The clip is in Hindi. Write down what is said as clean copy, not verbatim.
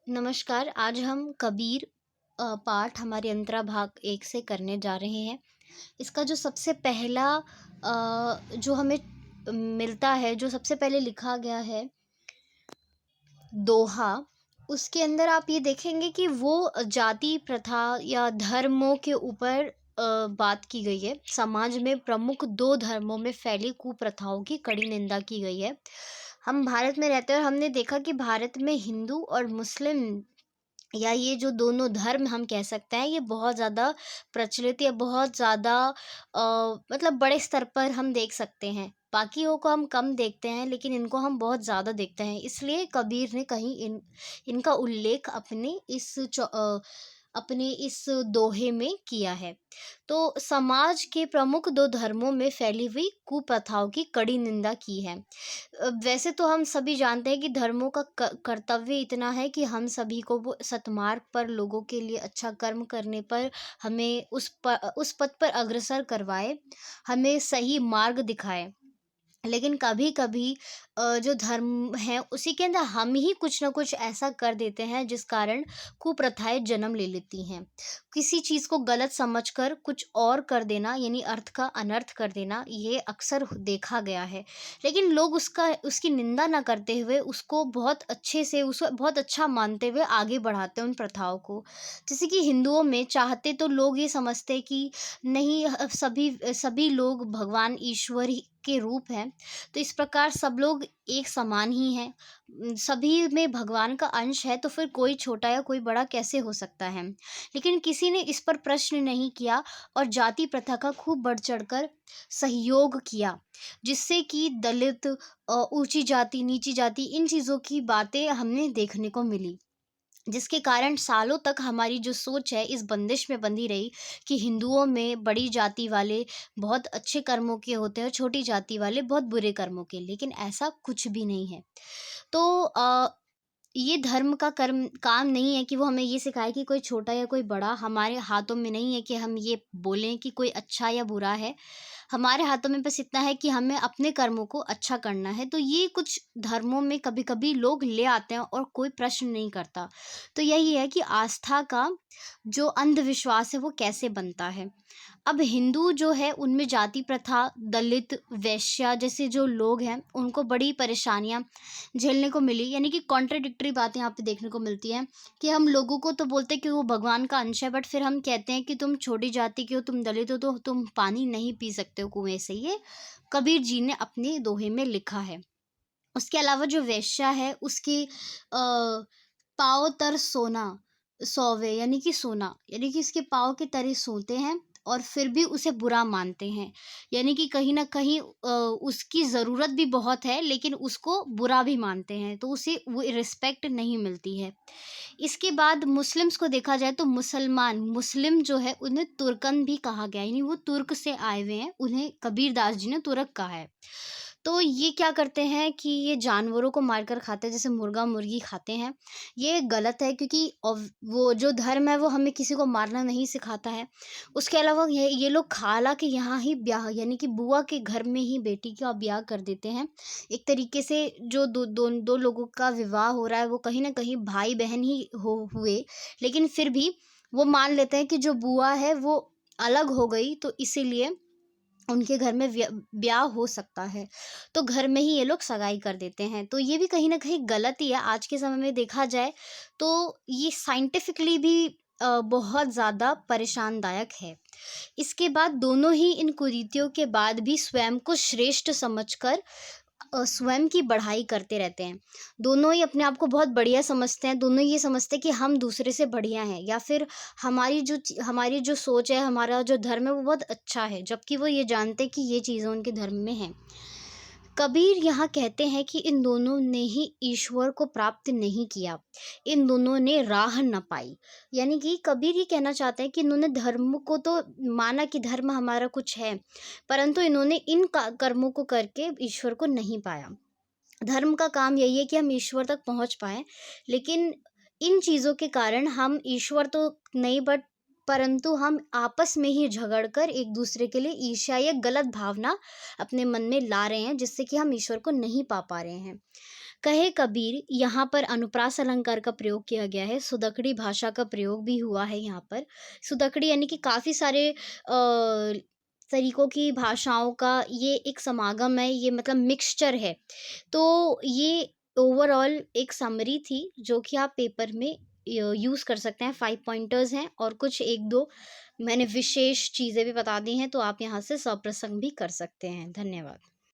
नमस्कार। आज हम कबीर पाठ हमारे अंतरा भाग 1 से करने जा रहे हैं। इसका जो सबसे पहला जो हमें मिलता है, जो सबसे पहले लिखा गया है दोहा, उसके अंदर आप ये देखेंगे कि वो जाति प्रथा या धर्मों के ऊपर बात की गई है। समाज में प्रमुख 2 धर्मों में फैली कुप्रथाओं की कड़ी निंदा की गई है। हम भारत में रहते हैं और हमने देखा कि भारत में हिंदू और मुस्लिम या ये जो दोनों धर्म हम कह सकते हैं, ये बहुत ज़्यादा प्रचलित या बहुत ज़्यादा मतलब बड़े स्तर पर हम देख सकते हैं। बाकियों को हम कम देखते हैं, लेकिन इनको हम बहुत ज़्यादा देखते हैं। इसलिए कबीर ने कहीं इनका उल्लेख अपने इस दोहे में किया है। तो समाज के प्रमुख 2 धर्मों में फैली हुई कुप्रथाओं की कड़ी निंदा की है। वैसे तो हम सभी जानते हैं कि धर्मों का कर्तव्य इतना है कि हम सभी को वो सत्मार्ग पर, लोगों के लिए अच्छा कर्म करने पर, हमें उस पथ पर अग्रसर करवाए, हमें सही मार्ग दिखाए। लेकिन कभी-कभी जो धर्म है उसी के अंदर हम ही कुछ न कुछ ऐसा कर देते हैं जिस कारण कुप्रथाएँ जन्म ले लेती हैं। किसी चीज़ को गलत समझकर कुछ और कर देना, यानी अर्थ का अनर्थ कर देना, ये अक्सर देखा गया है। लेकिन लोग उसकी निंदा ना करते हुए उसको बहुत अच्छे से, उसको बहुत अच्छा मानते हुए आगे बढ़ाते हैं उन प्रथाओं को। जैसे कि हिंदुओं में चाहते तो लोग ये समझते हैं कि नहीं, सभी सभी लोग भगवान ईश्वर ही के रूप हैं, तो इस प्रकार सब लोग एक समान ही हैं। सभी में भगवान का अंश है, तो फिर कोई छोटा या कोई बड़ा कैसे हो सकता है? लेकिन किसी ने इस पर प्रश्न नहीं किया और जाति प्रथा का खूब बढ़-चढ़कर सहयोग किया, जिससे कि दलित, ऊँची जाति, नीची जाति, इन चीज़ों की बातें हमने देखने को मिली। जिसके कारण सालों तक हमारी जो सोच है इस बंदिश में बंधी रही कि हिंदुओं में बड़ी जाति वाले बहुत अच्छे कर्मों के होते हैं और छोटी जाति वाले बहुत बुरे कर्मों के। लेकिन ऐसा कुछ भी नहीं है। तो ये धर्म का कर्म काम नहीं है कि वो हमें ये सिखाए कि कोई छोटा या कोई बड़ा। हमारे हाथों में नहीं है कि हम ये बोलें कि कोई अच्छा या बुरा है। हमारे हाथों में बस इतना है कि हमें अपने कर्मों को अच्छा करना है। तो ये कुछ धर्मों में कभी-कभी लोग ले आते हैं और कोई प्रश्न नहीं करता। तो यही है कि आस्था का जो अंधविश्वास है वो कैसे बनता है। अब हिंदू जो है उनमें जाति प्रथा, दलित, वेश्या जैसे जो लोग हैं उनको बड़ी परेशानियाँ झेलने को मिली। यानी कि कॉन्ट्राडिक्टरी बातें यहाँ पे देखने को मिलती हैं कि हम लोगों को तो बोलते हैं कि वो भगवान का अंश है, बट फिर हम कहते हैं कि तुम छोटी जाति के हो, तुम दलित हो, तो तुम पानी नहीं पी सकते हो कुएँ से। ये कबीर जी ने अपने दोहे में लिखा है। उसके अलावा जो वेश्या है उसकी पाँव तर सोना सोवे, यानी कि सोना, यानी कि इसके पाँव के तले सोते हैं और फिर भी उसे बुरा मानते हैं। यानी कि कहीं न कहीं उसकी ज़रूरत भी बहुत है, लेकिन उसको बुरा भी मानते हैं, तो उसे वो रिस्पेक्ट नहीं मिलती है। इसके बाद मुस्लिम्स को देखा जाए तो मुस्लिम जो है उन्हें तुर्कन भी कहा गया है, यानी वो तुर्क से आए हुए हैं, उन्हें कबीरदास जी ने तुर्क कहा है। तो ये क्या करते हैं कि ये जानवरों को मारकर खाते हैं, जैसे मुर्गा-मुर्गी खाते हैं। ये गलत है क्योंकि वो जो धर्म है वो हमें किसी को मारना नहीं सिखाता है। उसके अलावा ये लोग खाला के यहाँ ही ब्याह, यानी कि बुआ के घर में ही बेटी का ब्याह कर देते हैं। एक तरीके से जो दो लोगों का विवाह हो रहा है वो कहीं न कहीं भाई-बहन ही हो हुए, लेकिन फिर भी वो मान लेते हैं कि जो बुआ है वो अलग हो गई, तो इसीलिए उनके घर में ब्याह हो सकता है। तो घर में ही ये लोग सगाई कर देते हैं। तो ये भी कहीं न कहीं गलत ही है। आज के समय में देखा जाए तो ये साइंटिफिकली भी बहुत ज़्यादा परेशानदायक है। इसके बाद दोनों ही इन कुरीतियों के बाद भी स्वयं को श्रेष्ठ समझकर स्वयं की बढ़ाई करते रहते हैं। दोनों ही अपने आप को बहुत बढ़िया समझते हैं, दोनों ये समझते हैं कि हम दूसरे से बढ़िया हैं, या फिर हमारी जो सोच है, हमारा जो धर्म है वो बहुत अच्छा है, जबकि वो ये जानते हैं कि ये चीज़ें उनके धर्म में हैं। कबीर यहाँ कहते हैं कि इन दोनों ने ही ईश्वर को प्राप्त नहीं किया, इन दोनों ने राह न पाई। यानी कि कबीर ये कहना चाहते हैं कि इन्होंने धर्म को तो माना कि धर्म हमारा कुछ है, परंतु इन्होंने इन कर्मों को करके ईश्वर को नहीं पाया। धर्म का काम यही है कि हम ईश्वर तक पहुँच पाएँ, लेकिन इन चीज़ों के कारण हम ईश्वर तो नहीं, बट परंतु हम आपस में ही झगड़ कर एक-दूसरे के लिए ईर्ष्या या गलत भावना अपने मन में ला रहे हैं, जिससे कि हम ईश्वर को नहीं पा रहे हैं। कहे कबीर यहाँ पर अनुप्रास अलंकार का प्रयोग किया गया है, सुदखड़ी भाषा का प्रयोग भी हुआ है यहाँ पर। सुदखड़ी यानी कि काफ़ी सारे तरीकों की भाषाओं का ये एक समागम है, ये मतलब मिक्सचर है। तो ये ओवरऑल एक समरी थी जो कि आप पेपर में यूज़ कर सकते हैं। 5 पॉइंटर्स हैं और कुछ 1-2 मैंने विशेष चीज़ें भी बता दी हैं, तो आप यहाँ से सप्रसंग भी कर सकते हैं। धन्यवाद।